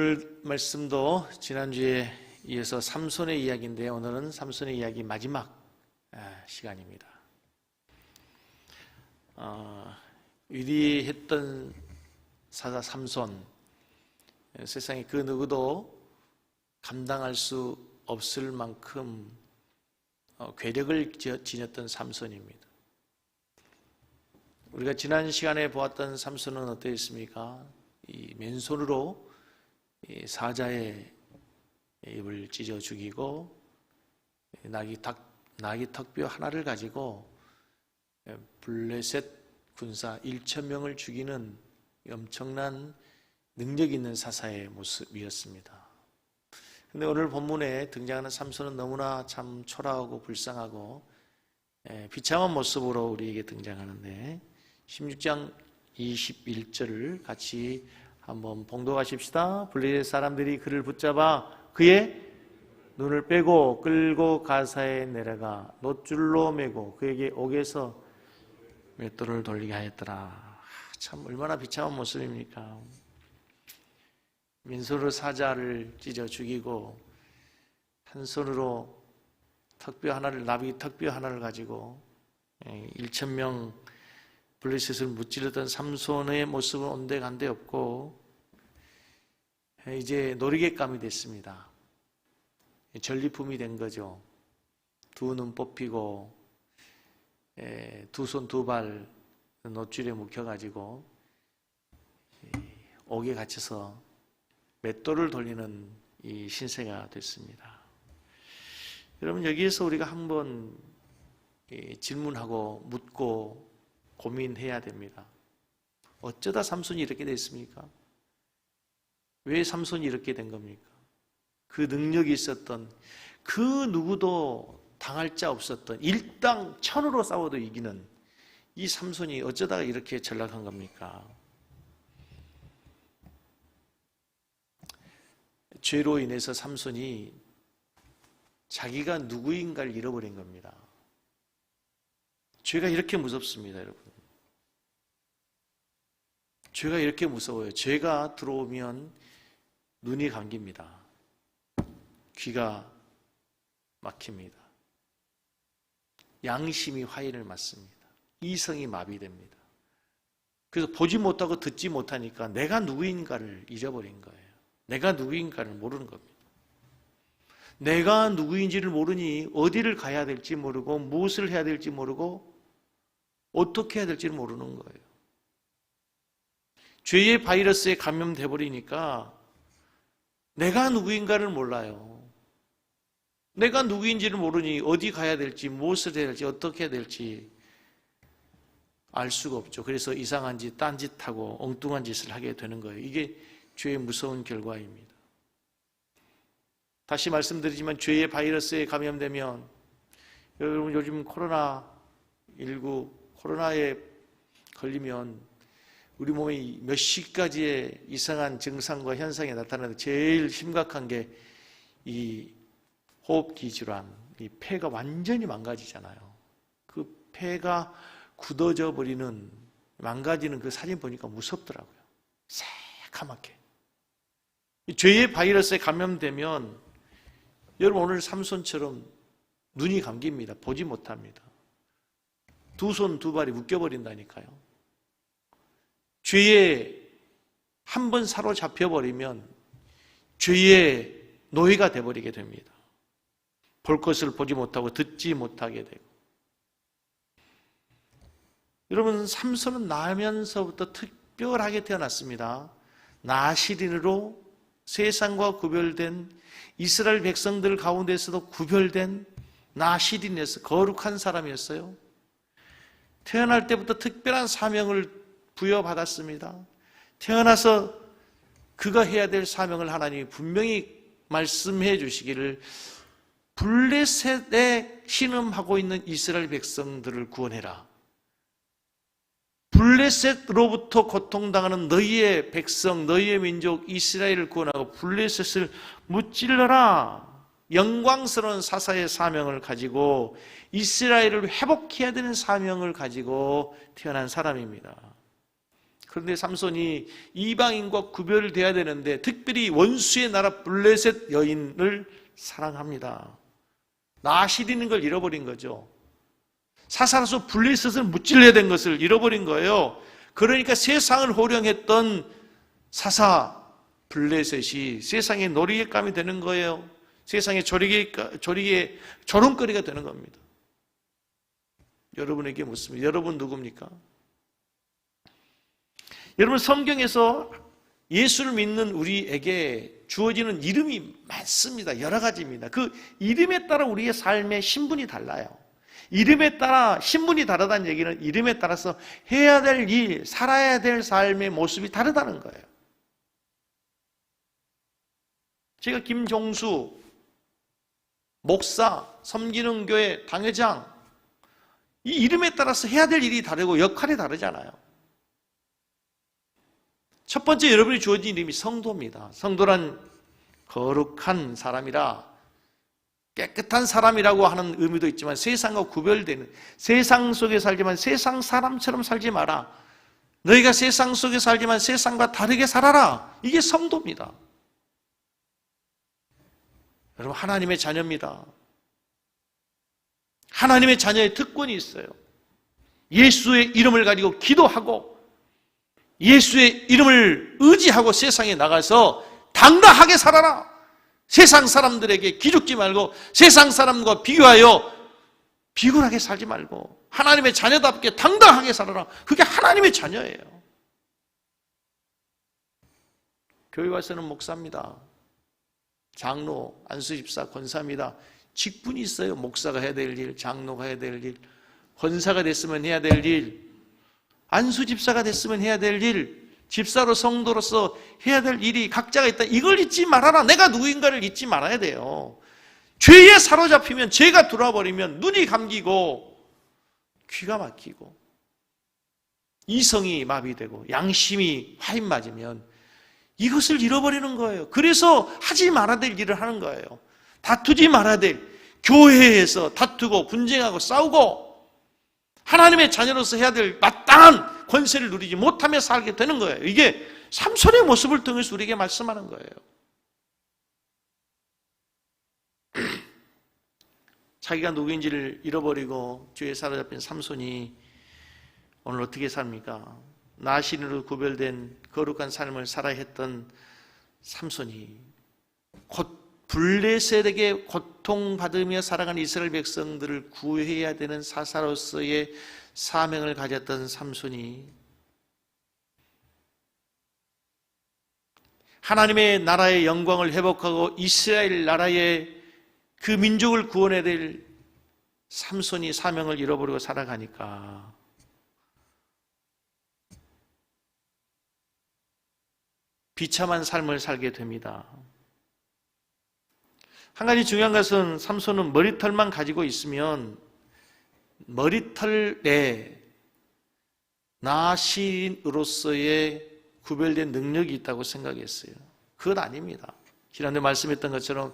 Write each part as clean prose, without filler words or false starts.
오늘 말씀도 지난주에 이어서 삼손의 이야기인데 오늘은 삼손의 이야기 마지막 시간입니다. 위대했던 사자 삼손, 세상에 그 누구도 감당할 수 없을 만큼 괴력을 지녔던 삼손입니다. 우리가 지난 시간에 보았던 삼손은 어떠했습니까? 이 맨손으로 이 사자의 입을 찢어 죽이고 나귀 턱뼈 하나를 가지고 블레셋 군사 1,000명을 죽이는 엄청난 능력 있는 사사의 모습이었습니다. 그런데 오늘 본문에 등장하는 삼손은 너무나 참 초라하고 불쌍하고 비참한 모습으로 우리에게 등장하는데 16장 21절을 같이 한번 봉독하십시다. 블레셋 사람들이 그를 붙잡아 그의 눈을 빼고 끌고 가사에 내려가 놋줄로 매고 그에게 옥에서 맷돌을 돌리게 하였더라. 참 얼마나 비참한 모습입니까? 맨손으로 사자를 찢어 죽이고 한 손으로 나귀 턱뼈 하나를 가지고 1,000명 블레셋을 무찌르던 삼손의 모습은 온데간데 없고 이제 놀이객감이 됐습니다. 전리품이 된 거죠. 두 눈 뽑히고 두 손 두 발 놋줄에 묵혀가지고 옥에 갇혀서 맷돌을 돌리는 이 신세가 됐습니다. 여러분, 여기에서 우리가 한번 질문하고 묻고 고민해야 됩니다. 어쩌다 삼손이 이렇게 됐습니까? 왜 삼손이 이렇게 된 겁니까? 그 능력이 있었던, 그 누구도 당할 자 없었던, 일당천으로 싸워도 이기는 이 삼손이 어쩌다가 이렇게 전락한 겁니까? 죄로 인해서 삼손이 자기가 누구인가를 잃어버린 겁니다. 죄가 이렇게 무섭습니다, 여러분. 죄가 이렇게 무서워요. 죄가 들어오면 눈이 감깁니다. 귀가 막힙니다. 양심이 화인을 맞습니다. 이성이 마비됩니다. 그래서 보지 못하고 듣지 못하니까 내가 누구인가를 잊어버린 거예요. 내가 누구인가를 모르는 겁니다. 내가 누구인지를 모르니 어디를 가야 될지 모르고 무엇을 해야 될지 모르고 어떻게 해야 될지 모르는 거예요. 죄의 바이러스에 감염돼 버리니까 내가 누구인가를 몰라요. 내가 누구인지를 모르니 어디 가야 될지 무엇을 해야 될지 어떻게 해야 될지 알 수가 없죠. 그래서 이상한 짓, 딴짓하고 엉뚱한 짓을 하게 되는 거예요. 이게 죄의 무서운 결과입니다. 다시 말씀드리지만 죄의 바이러스에 감염되면, 여러분 요즘 코로나19 코로나에 걸리면 우리 몸에 몇십 가지의 이상한 증상과 현상이 나타나는데 제일 심각한 게 이 호흡기 질환, 이 폐가 완전히 망가지잖아요. 그 폐가 굳어져 버리는, 망가지는 그 사진 보니까 무섭더라고요. 새카맣게. 죄의 바이러스에 감염되면 여러분 오늘 삼손처럼 눈이 감깁니다. 보지 못합니다. 두 손 두 발이 묶여버린다니까요. 죄에 한 번 사로잡혀버리면 죄의 노예가 되어버리게 됩니다. 볼 것을 보지 못하고 듣지 못하게 되고. 여러분, 삼손은 나면서부터 특별하게 태어났습니다. 나시린으로 세상과 구별된, 이스라엘 백성들 가운데서도 구별된 나시린이었어요. 거룩한 사람이었어요. 태어날 때부터 특별한 사명을 부여받았습니다. 태어나서 그가 해야 될 사명을 하나님이 분명히 말씀해 주시기를, 블레셋에 신음하고 있는 이스라엘 백성들을 구원해라. 블레셋으로부터 고통당하는 너희의 백성, 너희의 민족 이스라엘을 구원하고 블레셋을 무찔러라. 영광스러운 사사의 사명을 가지고 이스라엘을 회복해야 되는 사명을 가지고 태어난 사람입니다. 그런데 삼손이 이방인과 구별돼야 되는데 특별히 원수의 나라 블레셋 여인을 사랑합니다. 나실이는 걸 잃어버린 거죠. 사사로서 블레셋을 무찔러야 된 것을 잃어버린 거예요. 그러니까 세상을 호령했던 사사 블레셋이 세상의 놀이감이 되는 거예요. 세상의 조롱거리가 되는 겁니다. 여러분에게 묻습니다. 여러분 누굽니까? 여러분, 성경에서 예수를 믿는 우리에게 주어지는 이름이 많습니다. 여러 가지입니다. 그 이름에 따라 우리의 삶의 신분이 달라요. 이름에 따라 신분이 다르다는 얘기는 이름에 따라서 해야 될 일, 살아야 될 삶의 모습이 다르다는 거예요. 제가 김종수 목사, 섬기는 교회 당회장, 이 이름에 따라서 해야 될 일이 다르고 역할이 다르잖아요. 첫 번째 여러분이 주어진 이름이 성도입니다. 성도란 거룩한 사람이라, 깨끗한 사람이라고 하는 의미도 있지만 세상과 구별되는, 세상 속에 살지만 세상 사람처럼 살지 마라. 너희가 세상 속에 살지만 세상과 다르게 살아라. 이게 성도입니다. 여러분, 하나님의 자녀입니다. 하나님의 자녀의 특권이 있어요. 예수의 이름을 가지고 기도하고 예수의 이름을 의지하고 세상에 나가서 당당하게 살아라. 세상 사람들에게 기죽지 말고 세상 사람과 비교하여 비굴하게 살지 말고 하나님의 자녀답게 당당하게 살아라. 그게 하나님의 자녀예요. 교회 와서는 목사입니다. 장로, 안수집사, 권사입니다. 직분이 있어요. 목사가 해야 될 일, 장로가 해야 될 일, 권사가 됐으면 해야 될 일, 안수집사가 됐으면 해야 될 일, 집사로 성도로서 해야 될 일이 각자가 있다. 이걸 잊지 말아라. 내가 누구인가를 잊지 말아야 돼요. 죄에 사로잡히면, 죄가 들어와버리면 눈이 감기고 귀가 막히고 이성이 마비되고 양심이 화인 맞으면 이것을 잃어버리는 거예요. 그래서 하지 말아야 될 일을 하는 거예요. 다투지 말아야 될, 교회에서 다투고 분쟁하고 싸우고 하나님의 자녀로서 해야 될 마땅한 권세를 누리지 못하며 살게 되는 거예요. 이게 삼손의 모습을 통해서 우리에게 말씀하는 거예요. 자기가 누구인지를 잃어버리고 죄에 사로잡힌 삼손이 오늘 어떻게 삽니까? 나신으로 구별된 거룩한 삶을 살아야 했던 삼손이 곧 블레셋에게 고통받으며 살아가는 이스라엘 백성들을 구해야 되는 사사로서의 사명을 가졌던 삼손이 하나님의 나라의 영광을 회복하고 이스라엘 나라의 그 민족을 구원해야 될 삼손이 사명을 잃어버리고 살아가니까 비참한 삶을 살게 됩니다. 한 가지 중요한 것은 삼손은 머리털만 가지고 있으면 머리털에 나신으로서의 구별된 능력이 있다고 생각했어요. 그건 아닙니다. 지난주에 말씀했던 것처럼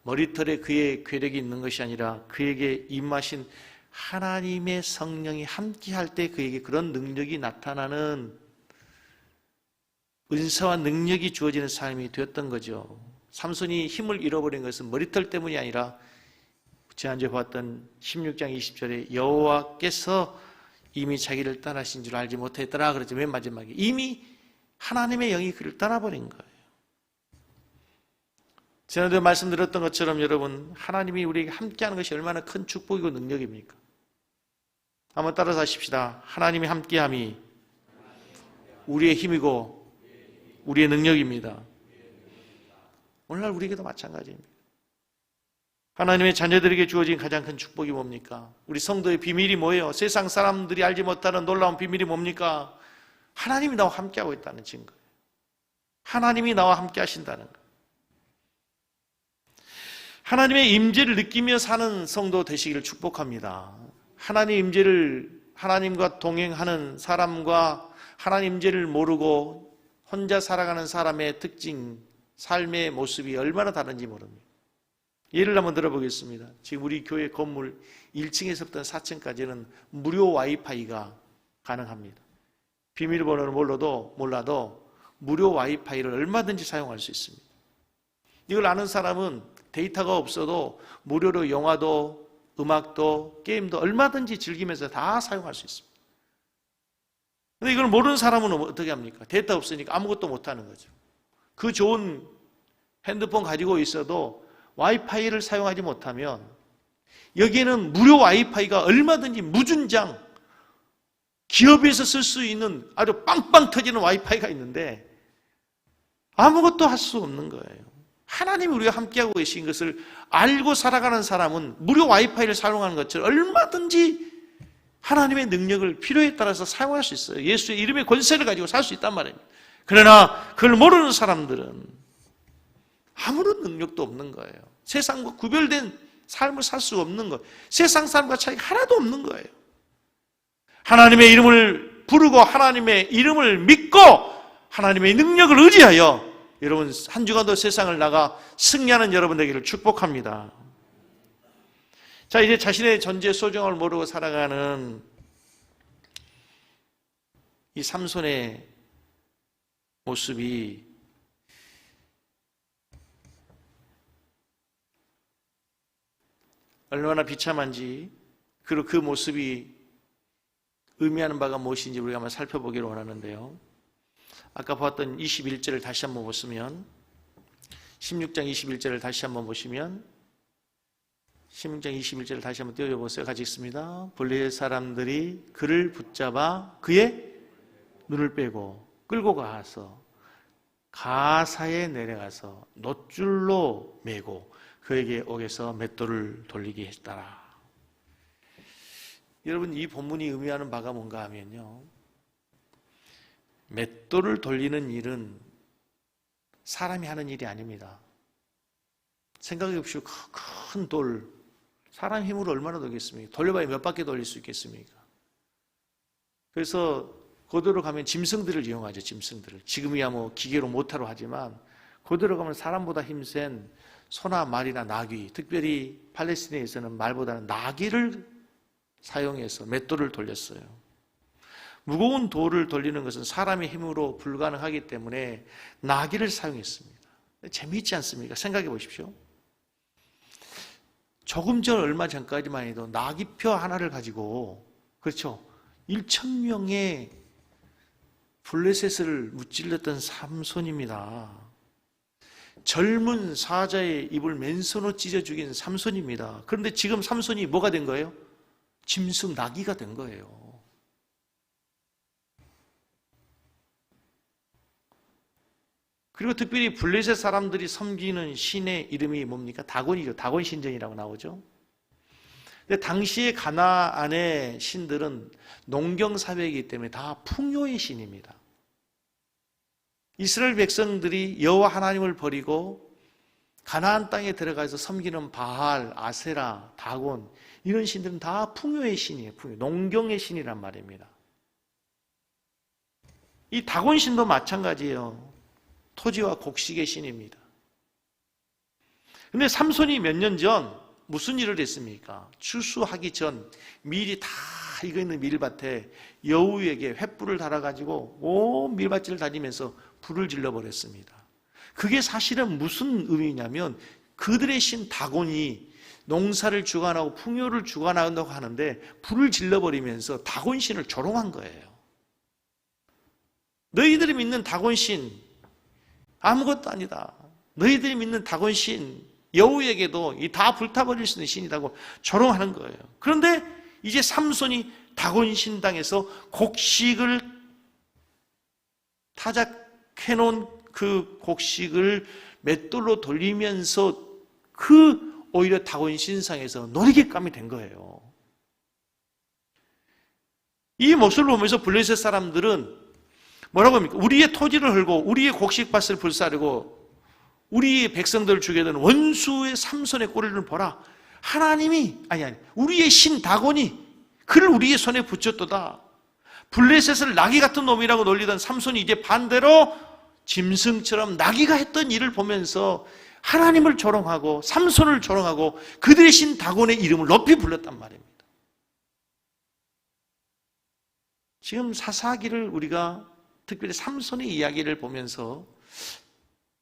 머리털에 그의 괴력이 있는 것이 아니라 그에게 임하신 하나님의 성령이 함께할 때 그에게 그런 능력이 나타나는 은사와 능력이 주어지는 삶이 되었던 거죠. 삼손이 힘을 잃어버린 것은 머리털 때문이 아니라 지난주에 봤던 16장 20절에 여호와께서 이미 자기를 떠나신 줄 알지 못했더라 그랬죠. 맨 마지막에 이미 하나님의 영이 그를 떠나버린 거예요. 지난주에 말씀드렸던 것처럼 여러분, 하나님이 우리에게 함께하는 것이 얼마나 큰 축복이고 능력입니까? 한번 따라서 하십시다. 하나님이 함께함이 우리의 힘이고 우리의 능력입니다. 오늘날 우리에게도 마찬가지입니다. 하나님의 자녀들에게 주어진 가장 큰 축복이 뭡니까? 우리 성도의 비밀이 뭐예요? 세상 사람들이 알지 못하는 놀라운 비밀이 뭡니까? 하나님이 나와 함께하고 있다는 증거예요. 하나님이 나와 함께 하신다는 거예요. 하나님의 임재를 느끼며 사는 성도 되시기를 축복합니다. 하나님의 임재를, 하나님과 동행하는 사람과 하나님 임재를 모르고 혼자 살아가는 사람의 특징, 삶의 모습이 얼마나 다른지 모릅니다. 예를 한번 들어보겠습니다. 지금 우리 교회 건물 1층에서부터 4층까지는 무료 와이파이가 가능합니다. 비밀번호를 몰라도 무료 와이파이를 얼마든지 사용할 수 있습니다. 이걸 아는 사람은 데이터가 없어도 무료로 영화도 음악도 게임도 얼마든지 즐기면서 다 사용할 수 있습니다. 근데 이걸 모르는 사람은 어떻게 합니까? 데이터 없으니까 아무것도 못하는 거죠. 그 좋은 핸드폰 가지고 있어도 와이파이를 사용하지 못하면 여기에는 무료 와이파이가 얼마든지 무준장 기업에서 쓸 수 있는 아주 빵빵 터지는 와이파이가 있는데 아무것도 할 수 없는 거예요. 하나님이 우리가 함께하고 계신 것을 알고 살아가는 사람은 무료 와이파이를 사용하는 것처럼 얼마든지 하나님의 능력을 필요에 따라서 사용할 수 있어요. 예수의 이름의 권세를 가지고 살 수 있단 말입니다. 그러나 그걸 모르는 사람들은 아무런 능력도 없는 거예요. 세상과 구별된 삶을 살 수 없는 거예요. 세상 사람과 차이가 하나도 없는 거예요. 하나님의 이름을 부르고 하나님의 이름을 믿고 하나님의 능력을 의지하여 여러분 한 주간도 세상을 나가 승리하는 여러분 되기를 축복합니다. 자, 이제 자신의 존재 소중함을 모르고 살아가는 이 삼손의 모습이 얼마나 비참한지, 그리고 그 모습이 의미하는 바가 무엇인지 우리가 한번 살펴보기를 원하는데요. 아까 봤던 21절을 다시 한번 보시면 16장 21절을 다시 한번 보시면 16장 21절을 다시 한번 띄워보세요. 같이 읽습니다. 블레셋 사람들이 그를 붙잡아 그의 눈을 빼고 끌고 가서 가사에 내려가서 놋줄로 매고 그에게 옥에서 맷돌을 돌리게 했더라. 여러분, 이 본문이 의미하는 바가 뭔가 하면요, 맷돌을 돌리는 일은 사람이 하는 일이 아닙니다. 생각해 보십시오. 큰 돌, 사람 힘으로 얼마나 돌겠습니까? 돌려봐야 몇 바퀴 돌릴 수 있겠습니까? 그래서 고도로 가면 짐승들을 이용하죠. 짐승들을. 지금이야 뭐 기계로 모터로 하지만 고도로 가면 사람보다 힘센 소나 말이나 나귀, 특별히 팔레스티나에서는 말보다는 나귀를 사용해서 맷돌을 돌렸어요. 무거운 돌을 돌리는 것은 사람의 힘으로 불가능하기 때문에 나귀를 사용했습니다. 재미있지 않습니까? 생각해 보십시오. 조금 전 얼마 전까지만 해도 나귀표 하나를 가지고, 그렇죠, 1,000명의 블레셋을 무찔렀던 삼손입니다. 젊은 사자의 입을 맨손으로 찢어 죽인 삼손입니다. 그런데 지금 삼손이 뭐가 된 거예요? 짐승 나귀가 된 거예요. 그리고 특별히 블레셋 사람들이 섬기는 신의 이름이 뭡니까? 다곤이죠. 다곤 신전이라고 나오죠. 근데 당시의 가나안의 신들은 농경사회이기 때문에 다 풍요의 신입니다. 이스라엘 백성들이 여호와 하나님을 버리고 가나안 땅에 들어가서 섬기는 바알, 아세라, 다곤, 이런 신들은 다 풍요의 신이에요. 풍요. 농경의 신이란 말입니다. 이 다곤 신도 마찬가지예요. 토지와 곡식의 신입니다. 그런데 삼손이 몇 년 전 무슨 일을 했습니까? 추수하기 전 밀이 다 익어있는 밀밭에 여우에게 횃불을 달아가지고 온 밀밭을 다니면서 불을 질러버렸습니다. 그게 사실은 무슨 의미냐면 그들의 신 다곤이 농사를 주관하고 풍요를 주관한다고 하는데 불을 질러버리면서 다곤신을 조롱한 거예요. 너희들이 믿는 다곤신 아무것도 아니다. 너희들이 믿는 다곤신 여우에게도 이 다 불타버릴 수 있는 신이라고 조롱하는 거예요. 그런데 이제 삼손이 다곤신 당에서 곡식을 타작해놓은 그 곡식을 맷돌로 돌리면서 그 오히려 다곤신상에서 놀이객감이 된 거예요. 이 모습을 보면서 블레셋 사람들은 뭐라고 합니까? 우리의 토지를 헐고 우리의 곡식밭을 불사르고 우리의 백성들을 죽게 되는 원수의 삼손의 꼴을 보라. 하나님이 아니 우리의 신 다곤이 그를 우리의 손에 붙였도다. 블레셋을 나귀 같은 놈이라고 놀리던 삼손이 이제 반대로 짐승처럼 나귀가 했던 일을 보면서 하나님을 조롱하고 삼손을 조롱하고 그들의 신 다곤의 이름을 높이 불렀단 말입니다. 지금 사사기를 우리가 특별히 삼손의 이야기를 보면서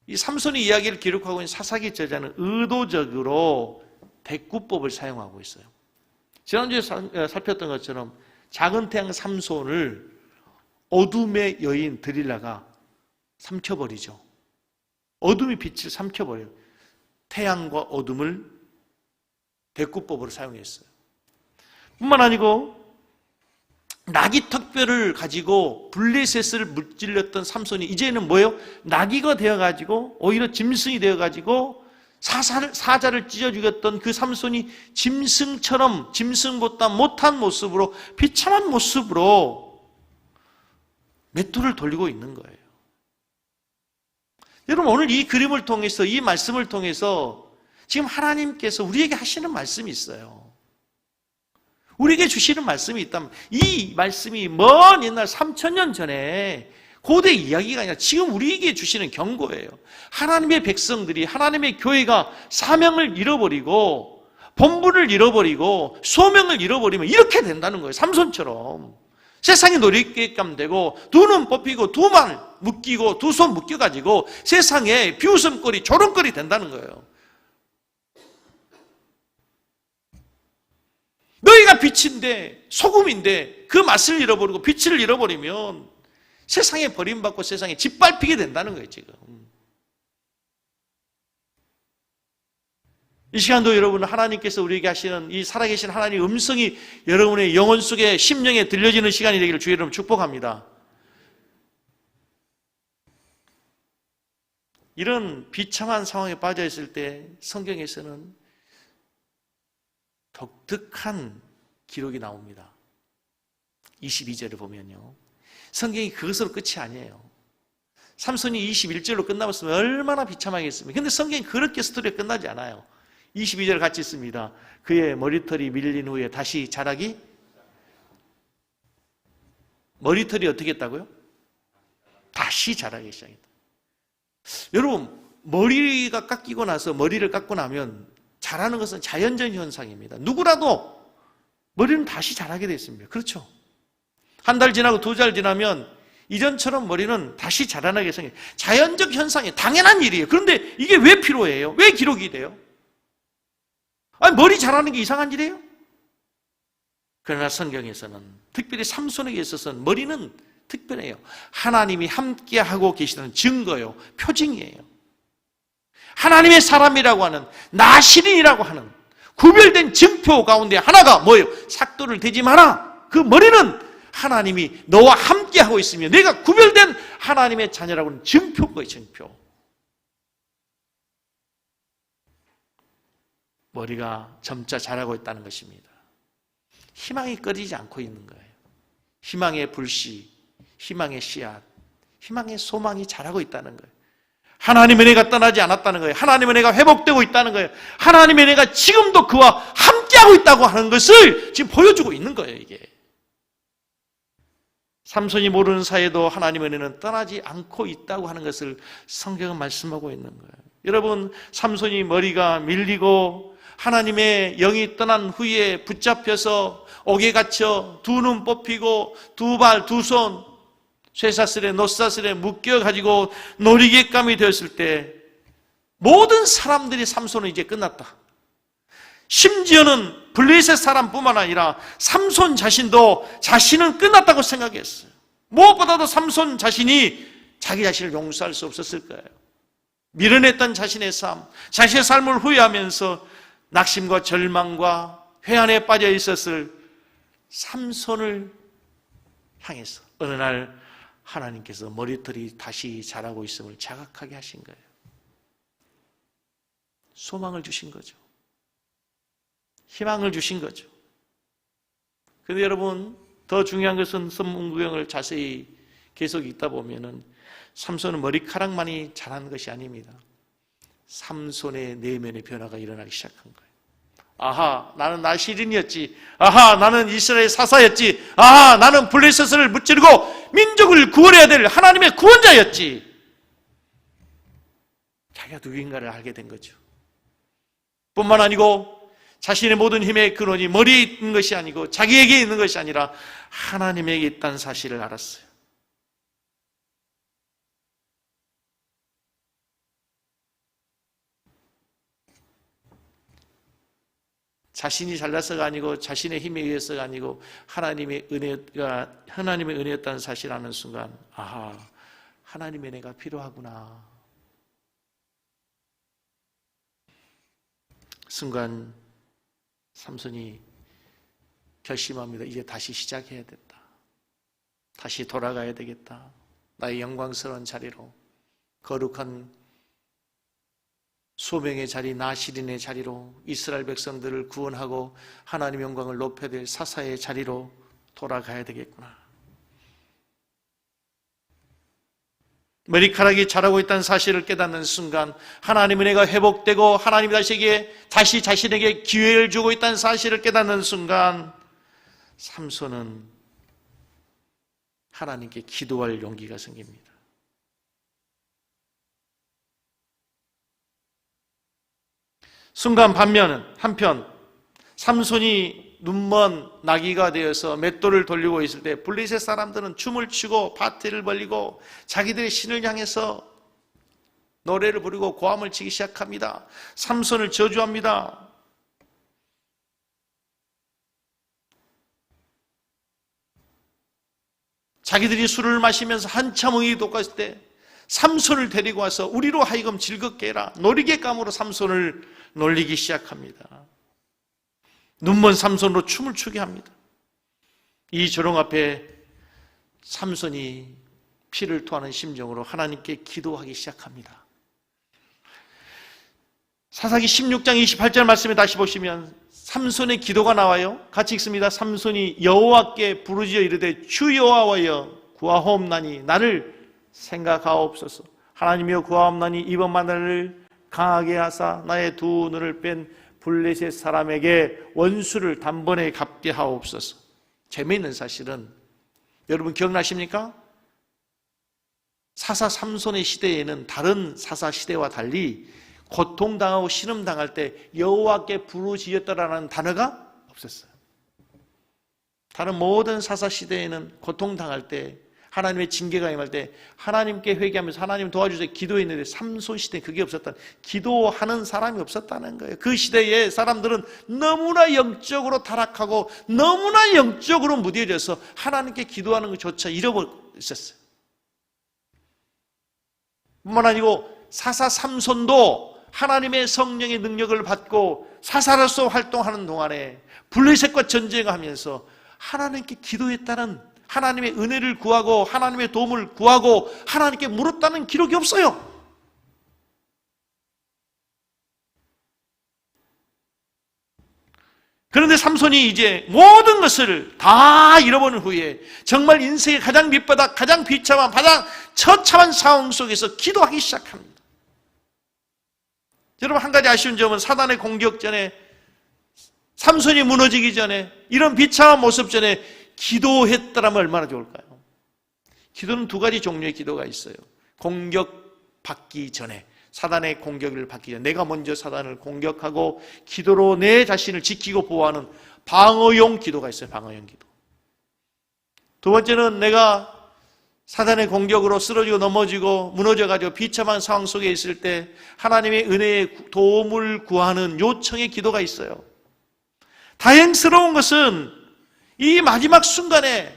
이 삼손의 이야기를 기록하고 있는 사사기 저자는 의도적으로 대꾸법을 사용하고 있어요. 지난주에 살폈던 것처럼 작은 태양 삼손을 어둠의 여인 드릴라가 삼켜버리죠. 어둠이 빛을 삼켜버려요. 태양과 어둠을 대꾸법으로 사용했어요. 뿐만 아니고 나귀 턱뼈를 가지고 블레셋을 무찔렀던 삼손이 이제는 뭐예요? 나귀가 되어가지고 오히려 짐승이 되어가지고 사자를 찢어 죽였던 그 삼손이 짐승처럼 짐승보다 못한 모습으로 비참한 모습으로 맷돌을 돌리고 있는 거예요. 여러분 오늘 이 그림을 통해서 이 말씀을 통해서 지금 하나님께서 우리에게 하시는 말씀이 있어요. 우리에게 주시는 말씀이 있다면 이 말씀이 먼 옛날 3000년 전에 고대 이야기가 아니라 지금 우리에게 주시는 경고예요. 하나님의 백성들이 하나님의 교회가 사명을 잃어버리고 본분을 잃어버리고 소명을 잃어버리면 이렇게 된다는 거예요. 삼손처럼 세상에 놀이개감 되고 두 눈 뽑히고 두 말 묶이고 두 손 묶여가지고 세상에 비웃음거리 조롱거리 된다는 거예요. 너희가 빛인데 소금인데 그 맛을 잃어버리고 빛을 잃어버리면 세상에 버림받고 세상에 짓밟히게 된다는 거예요. 지금 이 시간도 여러분 하나님께서 우리에게 하시는 이 살아계신 하나님의 음성이 여러분의 영혼 속에 심령에 들려지는 시간이 되기를 주의 이름으로 축복합니다. 이런 비참한 상황에 빠져 있을 때 성경에서는 독특한 기록이 나옵니다. 22절을 보면요. 성경이 그것으로 끝이 아니에요. 삼손이 21절로 끝나봤으면 얼마나 비참하겠습니까? 근데 성경이 그렇게 스토리가 끝나지 않아요. 22절 같이 있습니다. 그의 머리털이 밀린 후에 다시 자라기? 머리털이 어떻게 했다고요? 다시 자라기 시작했다. 여러분, 머리가 깎이고 나서 머리를 깎고 나면 자라는 것은 자연적 현상입니다. 누구라도 머리는 다시 자라게 되어 있습니다. 그렇죠? 한 달 지나고 두 달 지나면 이전처럼 머리는 다시 자라나게 생겨요. 자연적 현상이 당연한 일이에요. 그런데 이게 왜 필요해요? 왜 기록이 돼요? 아니, 머리 자라는 게 이상한 일이에요? 그러나 성경에서는 특별히 삼손에게 있어서는 머리는 특별해요. 하나님이 함께하고 계시는 증거요, 표징이에요. 하나님의 사람이라고 하는 나시린이라고 하는 구별된 증표 가운데 하나가 뭐예요? 삭도를 대지 마라. 그 머리는 하나님이 너와 함께하고 있으며 내가 구별된 하나님의 자녀라고 하는 증표인 거예요. 증표. 머리가 점차 자라고 있다는 것입니다. 희망이 꺼지지 않고 있는 거예요. 희망의 불씨, 희망의 씨앗, 희망의 소망이 자라고 있다는 거예요. 하나님의 은혜가 떠나지 않았다는 거예요. 하나님의 은혜가 회복되고 있다는 거예요. 하나님의 은혜가 지금도 그와 함께하고 있다고 하는 것을 지금 보여주고 있는 거예요. 이게 삼손이 모르는 사이에도 하나님의 은혜는 떠나지 않고 있다고 하는 것을 성경은 말씀하고 있는 거예요. 여러분, 삼손이 머리가 밀리고 하나님의 영이 떠난 후에 붙잡혀서 옥에 갇혀 두 눈 뽑히고 두 발 두 손 쇠사슬에 노사슬에 묶여가지고 놀이개감이 되었을 때 모든 사람들이 삼손은 이제 끝났다. 심지어는 블레셋 사람뿐만 아니라 삼손 자신도 자신은 끝났다고 생각했어요. 무엇보다도 삼손 자신이 자기 자신을 용서할 수 없었을 거예요. 밀어냈던 자신의 삶, 자신의 삶을 후회하면서 낙심과 절망과 회한에 빠져 있었을 삼손을 향해서 어느 날 하나님께서 머리털이 다시 자라고 있음을 자각하게 하신 거예요. 소망을 주신 거죠. 희망을 주신 거죠. 그런데 여러분, 더 중요한 것은 성경 구경을 자세히 계속 읽다 보면은 삼손은 머리카락만이 자란 것이 아닙니다. 삼손의 내면의 변화가 일어나기 시작한 거예요. 아하, 나는 나시린이었지. 아하, 나는 이스라엘 사사였지. 아하, 나는 블레셋을 무찌르고 민족을 구원해야 될 하나님의 구원자였지. 자기가 누구인가를 알게 된 거죠. 뿐만 아니고 자신의 모든 힘의 근원이 머리에 있는 것이 아니고 자기에게 있는 것이 아니라 하나님에게 있다는 사실을 알았어요. 자신이 잘나서가 아니고 자신의 힘에 의해서가 아니고 하나님의 은혜였다는 사실을 아는 순간, 아하, 하나님의 은혜가 필요하구나. 순간 삼손이 결심합니다. 이제 다시 시작해야 된다. 다시 돌아가야 되겠다. 나의 영광스러운 자리로, 거룩한 소명의 자리, 나시린의 자리로, 이스라엘 백성들을 구원하고 하나님의 영광을 높여야 될 사사의 자리로 돌아가야 되겠구나. 머리카락이 자라고 있다는 사실을 깨닫는 순간 하나님의 은혜가 회복되고 하나님이 다시 자신에게 기회를 주고 있다는 사실을 깨닫는 순간 삼손은 하나님께 기도할 용기가 생깁니다. 순간 한편 삼손이 눈먼 나귀가 되어서 맷돌을 돌리고 있을 때 블레셋 사람들은 춤을 추고 파티를 벌리고 자기들의 신을 향해서 노래를 부르고 고함을 치기 시작합니다. 삼손을 저주합니다. 자기들이 술을 마시면서 한참 의에 돋았을 때 삼손을 데리고 와서 우리로 하여금 즐겁게 해라, 놀이개감으로 삼손을 놀리기 시작합니다. 눈먼 삼손으로 춤을 추게 합니다. 이 조롱 앞에 삼손이 피를 토하는 심정으로 하나님께 기도하기 시작합니다. 사사기 16장 28절 말씀에 다시 보시면 삼손의 기도가 나와요. 같이 읽습니다. 삼손이 여호와께 부르짖어 이르되 주 여호와여 구하옵나니 나를 생각하옵소서. 하나님이여 구하옵나니 이번 만날을 강하게 하사 나의 두 눈을 뺀 블레셋 사람에게 원수를 단번에 갚게 하옵소서. 재미있는 사실은 여러분 기억나십니까? 사사 삼손의 시대에는 다른 사사 시대와 달리 고통당하고 신음당할 때 여호와께 부르짖었다라는 단어가 없었어요. 다른 모든 사사 시대에는 고통당할 때, 하나님의 징계가 임할 때 하나님께 회개하면서 하나님 도와주세요 기도했는데 삼손 시대에 그게 없었다는, 기도하는 사람이 없었다는 거예요. 그 시대의 사람들은 너무나 영적으로 타락하고 너무나 영적으로 무뎌져서 하나님께 기도하는 것조차 잃어버렸었어요. 뿐만 아니고 사사 삼손도 하나님의 성령의 능력을 받고 사사로서 활동하는 동안에 블레셋과 전쟁하면서 하나님께 기도했다는, 하나님의 은혜를 구하고 하나님의 도움을 구하고 하나님께 물었다는 기록이 없어요. 그런데 삼손이 이제 모든 것을 다 잃어버린 후에 정말 인생의 가장 밑바닥, 가장 비참한, 가장 처참한 상황 속에서 기도하기 시작합니다. 여러분, 한 가지 아쉬운 점은 사단의 공격 전에, 삼손이 무너지기 전에, 이런 비참한 모습 전에 기도했더라면 얼마나 좋을까요? 기도는 두 가지 종류의 기도가 있어요. 공격받기 전에, 사단의 공격을 받기 전에 내가 먼저 사단을 공격하고 기도로 내 자신을 지키고 보호하는 방어용 기도가 있어요. 방어용 기도. 두 번째는 내가 사단의 공격으로 쓰러지고 넘어지고 무너져가지고 비참한 상황 속에 있을 때 하나님의 은혜의 도움을 구하는 요청의 기도가 있어요. 다행스러운 것은 이 마지막 순간에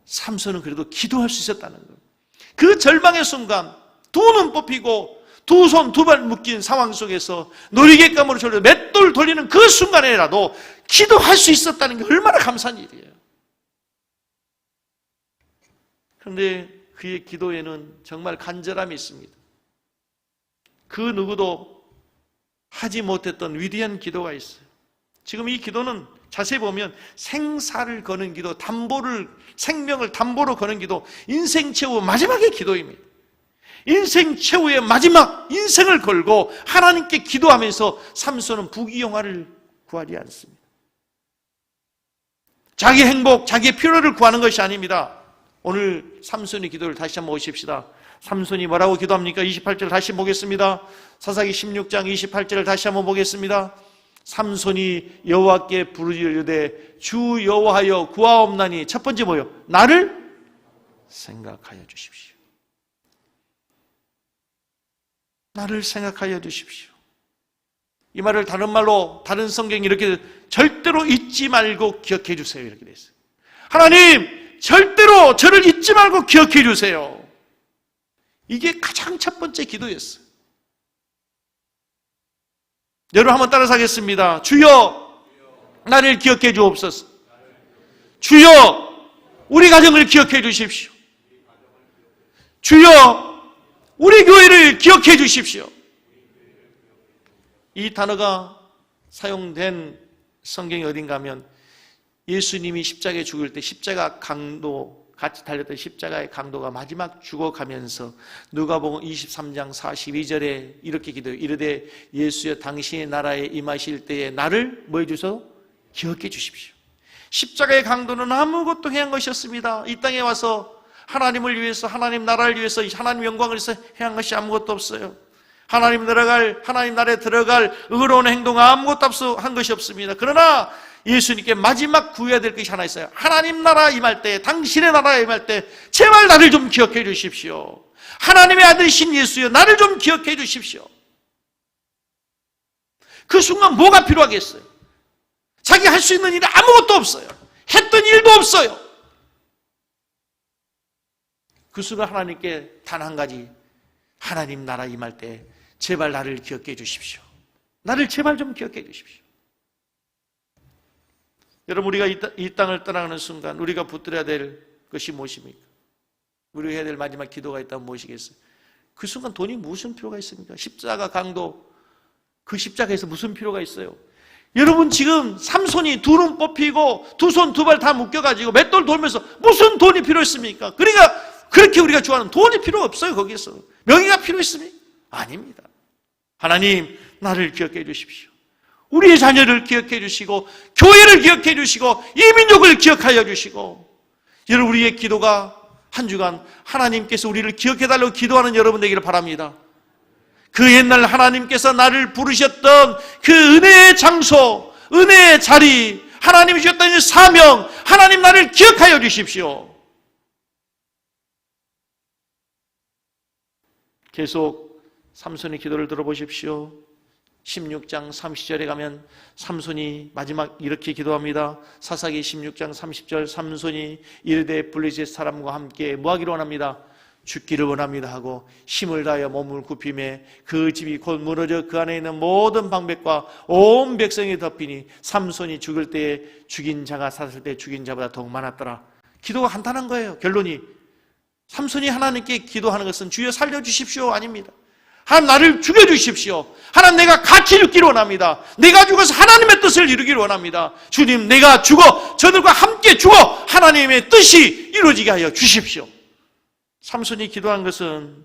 삼손은 그래도 기도할 수 있었다는 거예요. 그 절망의 순간, 두 눈 뽑히고 두 손 두 발 묶인 상황 속에서 놀이개감으로 졸려 맷돌 돌리는 그 순간에라도 기도할 수 있었다는 게 얼마나 감사한 일이에요. 그런데 그의 기도에는 정말 간절함이 있습니다. 그 누구도 하지 못했던 위대한 기도가 있어요. 지금 이 기도는 자세히 보면 생사를 거는 기도, 생명을 담보로 거는 기도, 인생 최후 마지막의 기도입니다. 인생 최후의 마지막 인생을 걸고 하나님께 기도하면서 삼손은 부귀영화를 구하지 않습니다. 자기 행복, 자기의 필요를 구하는 것이 아닙니다. 오늘 삼손의 기도를 다시 한번 보십시다. 삼손이 뭐라고 기도합니까? 28절 다시 보겠습니다. 사사기 16장 28절을 다시 한번 보겠습니다. 삼손이 여호와께 부르짖으되 주 여호와여 구하옵나니 첫 번째 뭐요? 나를 생각하여 주십시오. 나를 생각하여 주십시오. 이 말을 다른 말로 다른 성경이 이렇게 절대로 잊지 말고 기억해 주세요 이렇게 돼 있어요. 하나님 절대로 저를 잊지 말고 기억해 주세요. 이게 가장 첫 번째 기도였어요. 여러분 한번 따라서 하겠습니다. 주여 나를 기억해 주옵소서. 주여 우리 가정을 기억해 주십시오. 주여 우리 교회를 기억해 주십시오. 이 단어가 사용된 성경이 어딘가 하면 예수님이 십자가에 죽을 때 십자가 강도 같이 달렸던 십자가의 강도가 마지막 죽어가면서 누가복음 23장 42절에 이렇게 기도해요. 이르되 예수여 당신의 나라에 임하실 때에 나를 뭐 해주소? 기억해 주십시오. 십자가의 강도는 아무것도 행한 것이 없습니다. 이 땅에 와서 하나님을 위해서 하나님 나라를 위해서 하나님 영광을 위해서 행한 것이 아무것도 없어요. 하나님 나라에 들어갈 의로운 행동 아무것도 한 것이 없습니다. 그러나 예수님께 마지막 구해야 될 것이 하나 있어요. 하나님 나라 임할 때, 당신의 나라에 임할 때 제발 나를 좀 기억해 주십시오. 하나님의 아들이신 예수여 나를 좀 기억해 주십시오. 그 순간 뭐가 필요하겠어요? 자기 할 수 있는 일이 아무것도 없어요. 했던 일도 없어요. 그 순간 하나님께 단 한 가지, 하나님 나라 임할 때 제발 나를 기억해 주십시오. 나를 제발 좀 기억해 주십시오. 여러분 우리가 이 땅을 떠나가는 순간 우리가 붙들어야 될 것이 무엇입니까? 우리가 해야 될 마지막 기도가 있다면 무엇이겠어요? 그 순간 돈이 무슨 필요가 있습니까? 십자가 강도 그 십자가에서 무슨 필요가 있어요? 여러분 지금 삼손이 두 눈 뽑히고 두 손 두 발 다 묶여가지고 맷돌 돌면서 무슨 돈이 필요했습니까? 그러니까 그렇게 우리가 좋아하는 돈이 필요 없어요. 거기에서 명예가 필요했습니까? 아닙니다. 하나님 나를 기억해 주십시오. 우리의 자녀를 기억해 주시고 교회를 기억해 주시고 이 민족을 기억하여 주시고 여러분 우리의 기도가 한 주간 하나님께서 우리를 기억해 달라고 기도하는 여러분 되기를 바랍니다. 그 옛날 하나님께서 나를 부르셨던 그 은혜의 장소, 은혜의 자리, 하나님이 주셨던 이 사명, 하나님 나를 기억하여 주십시오. 계속 삼손의 기도를 들어보십시오. 16장 30절에 가면 삼손이 마지막 이렇게 기도합니다. 사사기 16장 30절 삼손이 이르되 블레셋 사람과 함께 뭐하기를 원합니다. 죽기를 원합니다 하고 힘을 다하여 몸을 굽히매 그 집이 곧 무너져 그 안에 있는 모든 방백과 온 백성이 덮이니 삼손이 죽을 때에 죽인 자가 샀을 때 죽인 자보다 더욱 많았더라. 기도가 간단한 거예요. 결론이 삼손이 하나님께 기도하는 것은 주여 살려주십시오 아닙니다. 하나님 나를 죽여주십시오. 하나님 내가 같이 죽기를 원합니다. 내가 죽어서 하나님의 뜻을 이루기를 원합니다. 주님 내가 죽어 저들과 함께 죽어 하나님의 뜻이 이루어지게 하여 주십시오. 삼손이 기도한 것은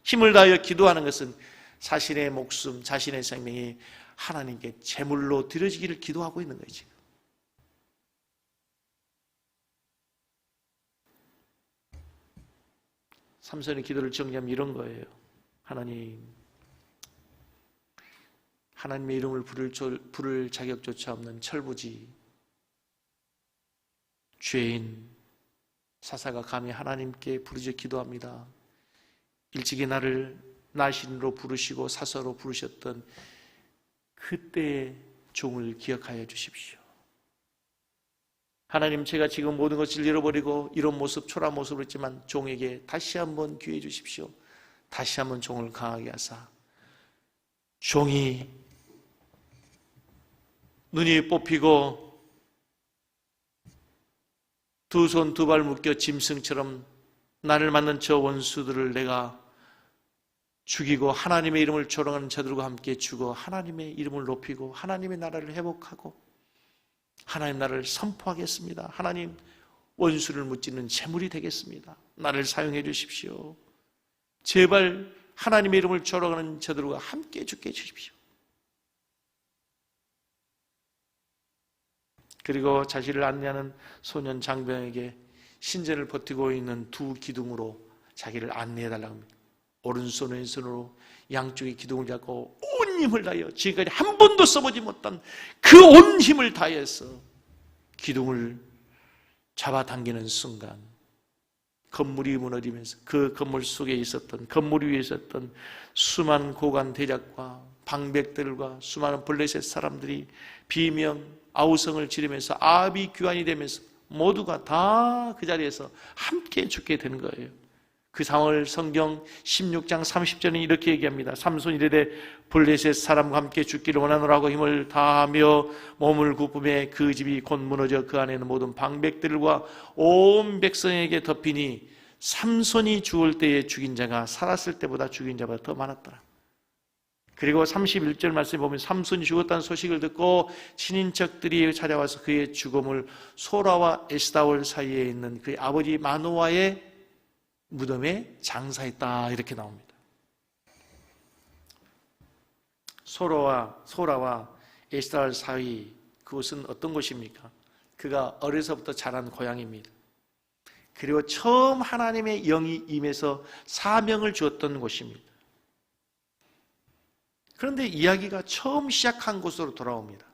힘을 다하여 기도하는 것은 자신의 목숨, 자신의 생명이 하나님께 제물로 드려지기를 기도하고 있는 거예요. 지금. 삼손의 기도를 정리하면 이런 거예요. 하나님, 하나님의 이름을 부를 자격조차 없는 철부지, 죄인, 사사가 감히 하나님께 부르짖어 기도합니다. 일찍이 나를 나신으로 부르시고 사사로 부르셨던 그때의 종을 기억하여 주십시오. 하나님 제가 지금 모든 것을 잃어버리고 이런 모습, 초라한 모습으로 있지만 종에게 다시 한번 기회 주십시오. 다시 한번 종을 강하게 하사 종이 눈이 뽑히고 두 손 두 발 묶여 짐승처럼 나를 맞는 저 원수들을 내가 죽이고 하나님의 이름을 조롱하는 자들과 함께 죽어 하나님의 이름을 높이고 하나님의 나라를 회복하고 하나님 나라를 선포하겠습니다. 하나님 원수를 무찌는 재물이 되겠습니다. 나를 사용해 주십시오. 제발 하나님의 이름을 조롱하는 자들과 함께 죽게 해주십시오. 그리고 자신을 안내하는 소년 장병에게 신전을 버티고 있는 두 기둥으로 자기를 안내해달라고 합니다. 오른손 왼손으로 양쪽의 기둥을 잡고 온 힘을 다하여 지금까지 한 번도 써보지 못한 그 온 힘을 다해서 기둥을 잡아당기는 순간 건물이 무너지면서 그 건물 속에 있었던, 건물 위에 있었던 수많은 고관 대작과 방백들과 수많은 블레셋 사람들이 비명 아우성을 지르면서 아비규환이 되면서 모두가 다 그 자리에서 함께 죽게 되는 거예요. 그 상황을 성경 16장 30절은 이렇게 얘기합니다. 삼손이 이르되 블레셋 사람과 함께 죽기를 원하노라고 힘을 다하며 몸을 굽음에 그 집이 곧 무너져 그 안에는 모든 방백들과 온 백성에게 덮이니 삼손이 죽을 때에 죽인 자가 살았을 때보다 죽인 자보다 더 많았더라. 그리고 31절 말씀에 보면 삼손이 죽었다는 소식을 듣고 친인척들이 찾아와서 그의 죽음을 소라와 에스다올 사이에 있는 그의 아버지 마노아의 무덤에 장사했다 이렇게 나옵니다. 소라와 에스다올 사이, 그곳은 어떤 곳입니까? 그가 어려서부터 자란 고향입니다. 그리고 처음 하나님의 영이 임해서 사명을 주었던 곳입니다. 그런데 이야기가 처음 시작한 곳으로 돌아옵니다.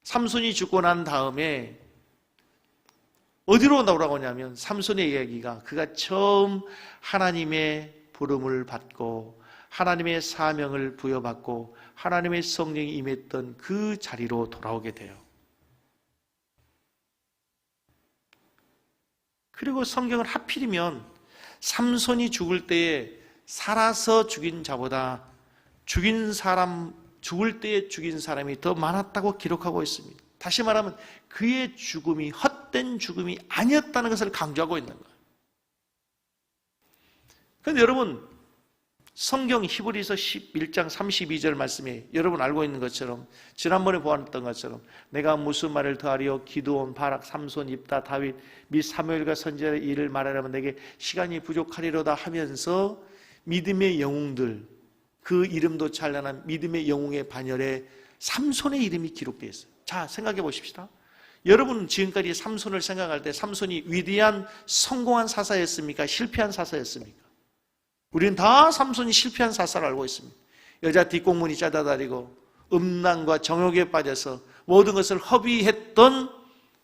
삼손이 죽고 난 다음에 어디로 돌아오냐면 삼손의 이야기가 그가 처음 하나님의 부름을 받고 하나님의 사명을 부여받고 하나님의 성령이 임했던 그 자리로 돌아오게 돼요. 그리고 성경은 하필이면 삼손이 죽을 때에 살아서 죽인 자보다 죽을 때에 죽인 사람이 더 많았다고 기록하고 있습니다. 다시 말하면 그의 죽음이 헛된 죽음이 아니었다는 것을 강조하고 있는 거예요. 그런데 여러분, 성경 히브리서 11장 32절 말씀에 여러분 알고 있는 것처럼 지난번에 보았던 것처럼 내가 무슨 말을 더하리요 기드온, 바락, 삼손, 입다, 다윗 및 사무엘과 선지자의 일을 말하려면 내게 시간이 부족하리로다 하면서 믿음의 영웅들, 그 이름도 찬란한 믿음의 영웅의 반열에 삼손의 이름이 기록되어 있어요. 자, 생각해 보십시다. 여러분 지금까지 삼손을 생각할 때 삼손이 위대한 성공한 사사였습니까? 실패한 사사였습니까? 우리는 다 삼손이 실패한 사사를 알고 있습니다. 여자 뒷공문이 짜다다리고 음란과 정욕에 빠져서 모든 것을 허비했던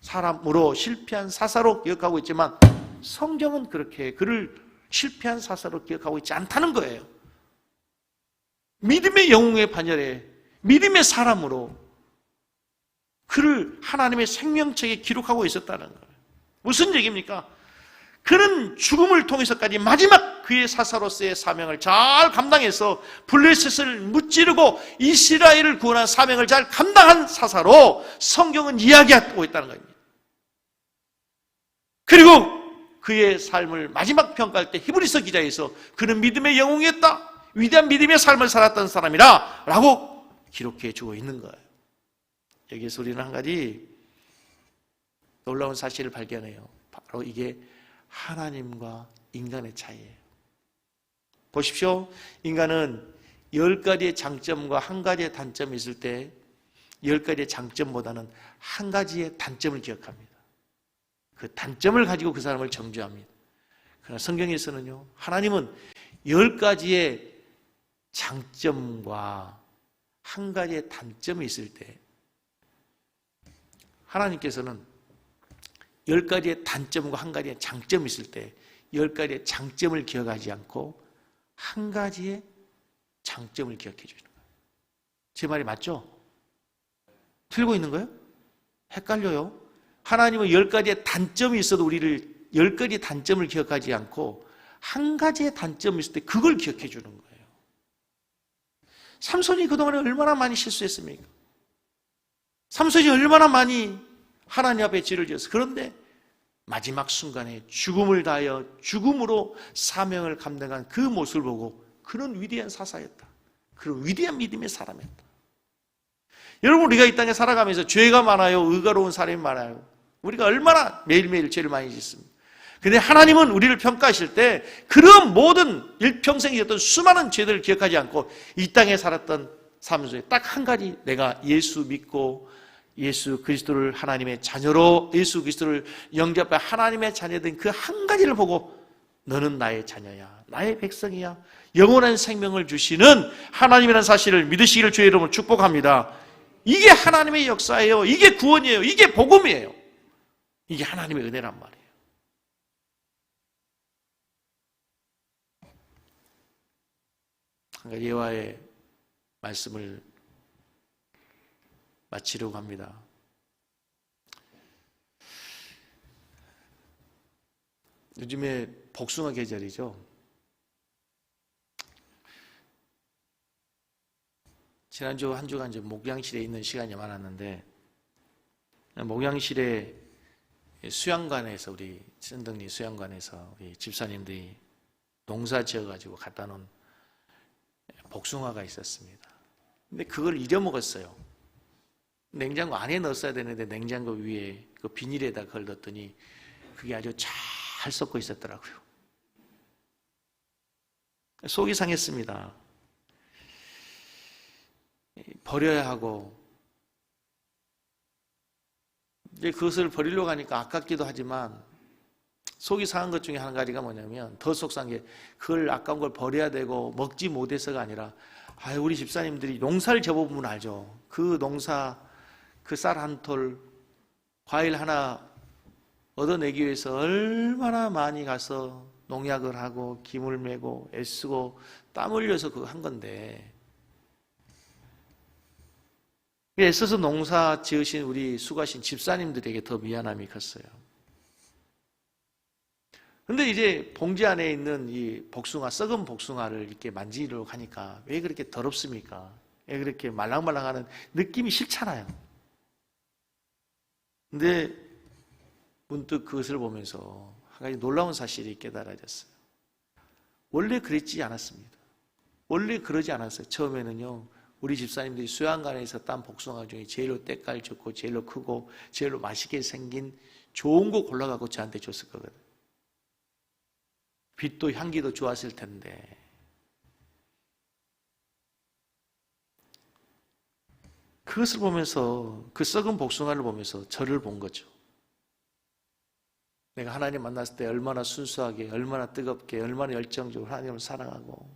사람으로 실패한 사사로 기억하고 있지만 성경은 그렇게 그를 실패한 사사로 기억하고 있지 않다는 거예요. 믿음의 영웅의 반열에 믿음의 사람으로 그를 하나님의 생명책에 기록하고 있었다는 거예요. 무슨 얘기입니까? 그는 죽음을 통해서까지 마지막 그의 사사로서의 사명을 잘 감당해서 블레셋을 무찌르고 이스라엘을 구원한 사명을 잘 감당한 사사로 성경은 이야기하고 있다는 겁니다. 그리고 그의 삶을 마지막 평가할 때 히브리서 기자에서 그는 믿음의 영웅이었다, 위대한 믿음의 삶을 살았던 사람이라 라고 기록해 주고 있는 거예요. 여기서 우리는 한 가지 놀라운 사실을 발견해요. 바로 이게 하나님과 인간의 차이예요. 보십시오. 인간은 10가지의 장점과 한 가지의 단점이 있을 때 10가지의 장점보다는 한 가지의 단점을 기억합니다. 그 단점을 가지고 그 사람을 정죄합니다. 그러나 성경에서는요, 하나님은 10가지의 장점과 한 가지의 단점이 있을 때 하나님께서는 10가지의 단점과 한 가지의 장점이 있을 때 10가지의 장점을 기억하지 않고 한 가지의 장점을 기억해 주시는 거예요. 제 말이 맞죠? 틀고 있는 거예요? 헷갈려요? 하나님은 10가지의 단점이 있어도 우리를 10가지 단점을 기억하지 않고 한 가지의 단점이 있을 때 그걸 기억해 주는 거예요. 삼손이 그동안에 얼마나 많이 실수했습니까? 삼손이 얼마나 많이 하나님 앞에 죄를 지었어. 그런데 마지막 순간에 죽음을 다하여 죽음으로 사명을 감당한 그 모습을 보고 그는 위대한 사사였다. 그런 위대한 믿음의 사람이었다. 여러분, 우리가 이 땅에 살아가면서 죄가 많아요? 의가로운 사람이 많아요? 우리가 얼마나 매일매일 죄를 많이 짓습니다. 근데 하나님은 우리를 평가하실 때 그런 모든 일평생이었던 수많은 죄들을 기억하지 않고 이 땅에 살았던 삶 속에 딱 한 가지, 내가 예수 믿고 예수 그리스도를 하나님의 자녀로 예수 그리스도를 영접해 하나님의 자녀된 그 한 가지를 보고 너는 나의 자녀야, 나의 백성이야. 영원한 생명을 주시는 하나님이라는 사실을 믿으시기를 주의 이름으로 축복합니다. 이게 하나님의 역사예요. 이게 구원이에요. 이게 복음이에요. 이게 하나님의 은혜란 말이에요. 한 가지 예화의 말씀을 마치려고 합니다. 요즘에 복숭아 계절이죠. 지난주 한 주간 이제 목양실에 있는 시간이 많았는데, 목양실에 수양관에서, 우리 신등리 수양관에서 우리 집사님들이 농사 지어가지고 갖다 놓은 복숭아가 있었습니다. 근데 그걸 잊어먹었어요. 냉장고 안에 넣었어야 되는데 냉장고 위에 그 비닐에다 그걸 넣었더니 그게 아주 잘 썩고 있었더라고요. 속이 상했습니다. 버려야 하고, 이제 그것을 버리려고 하니까 아깝기도 하지만 속이 상한 것 중에 한 가지가 뭐냐면, 더 속상한 게 그걸 아까운 걸 버려야 되고 먹지 못해서가 아니라, 우리 집사님들이 농사를 접어보면 알죠. 그 농사, 그 쌀 한 톨, 과일 하나 얻어내기 위해서 얼마나 많이 가서 농약을 하고 김을 메고 애쓰고 땀 흘려서 그거 한 건데, 애써서 농사 지으신 우리 수고하신 집사님들에게 더 미안함이 컸어요. 근데 이제 봉지 안에 있는 이 복숭아, 썩은 복숭아를 이렇게 만지려고 하니까 왜 그렇게 더럽습니까? 왜 그렇게 말랑말랑하는 느낌이 싫잖아요. 근데 문득 그것을 보면서 한 가지 놀라운 사실이 깨달아졌어요. 원래 그랬지 않았습니다. 원래 그러지 않았어요. 처음에는요, 우리 집사님들이 수양관에서 딴 복숭아 중에 제일로 때깔 좋고 제일로 크고 제일로 맛있게 생긴 좋은 거 골라갖고 저한테 줬을 거거든요. 빛도 향기도 좋았을 텐데, 그것을 보면서, 그 썩은 복숭아를 보면서 저를 본 거죠. 내가 하나님 만났을 때 얼마나 순수하게, 얼마나 뜨겁게, 얼마나 열정적으로 하나님을 사랑하고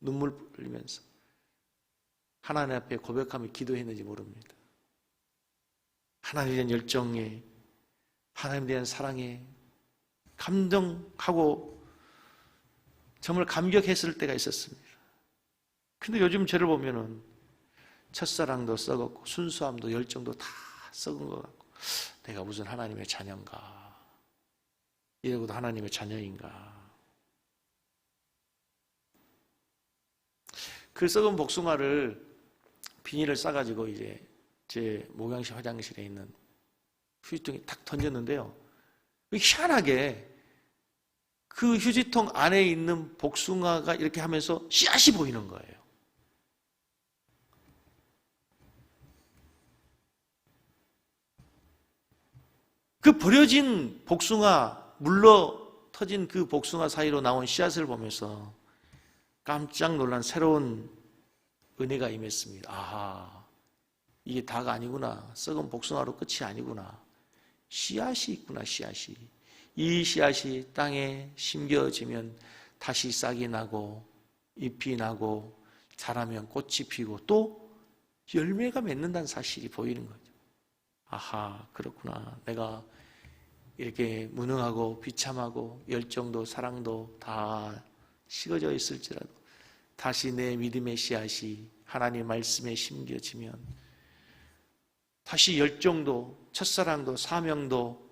눈물 흘리면서 하나님 앞에 고백하며 기도했는지 모릅니다. 하나님에 대한 열정에, 하나님에 대한 사랑에 감동하고 정말 감격했을 때가 있었습니다. 근데 요즘 저를 보면은 첫사랑도 썩었고 순수함도 열정도 다 썩은 것 같고, 내가 무슨 하나님의 자녀인가, 이러고도 하나님의 자녀인가. 그 썩은 복숭아를 비닐을 싸가지고 이제 제 목양실 화장실에 있는 휴지통에 탁 던졌는데요, 희한하게 그 휴지통 안에 있는 복숭아가 이렇게 하면서 씨앗이 보이는 거예요. 그 버려진 복숭아, 물러 터진 그 복숭아 사이로 나온 씨앗을 보면서 깜짝 놀란 새로운 은혜가 임했습니다. 아하, 이게 다가 아니구나. 썩은 복숭아로 끝이 아니구나. 씨앗이 있구나, 씨앗이. 이 씨앗이 땅에 심겨지면 다시 싹이 나고 잎이 나고 자라면 꽃이 피고 또 열매가 맺는다는 사실이 보이는 거죠. 아하, 그렇구나. 내가 이렇게 무능하고 비참하고 열정도 사랑도 다 식어져 있을지라도 다시 내 믿음의 씨앗이 하나님의 말씀에 심겨지면 다시 열정도 첫사랑도 사명도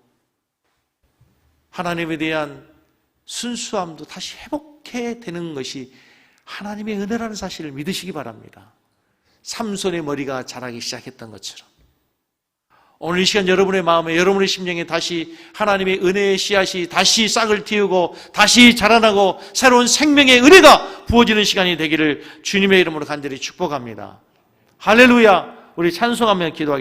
하나님에 대한 순수함도 다시 회복해 되는 것이 하나님의 은혜라는 사실을 믿으시기 바랍니다. 삼손의 머리가 자라기 시작했던 것처럼 오늘 이 시간 여러분의 마음에, 여러분의 심령에 다시 하나님의 은혜의 씨앗이 다시 싹을 틔우고 다시 자라나고 새로운 생명의 은혜가 부어지는 시간이 되기를 주님의 이름으로 간절히 축복합니다. 할렐루야. 우리 찬송하며 기도하겠습니다.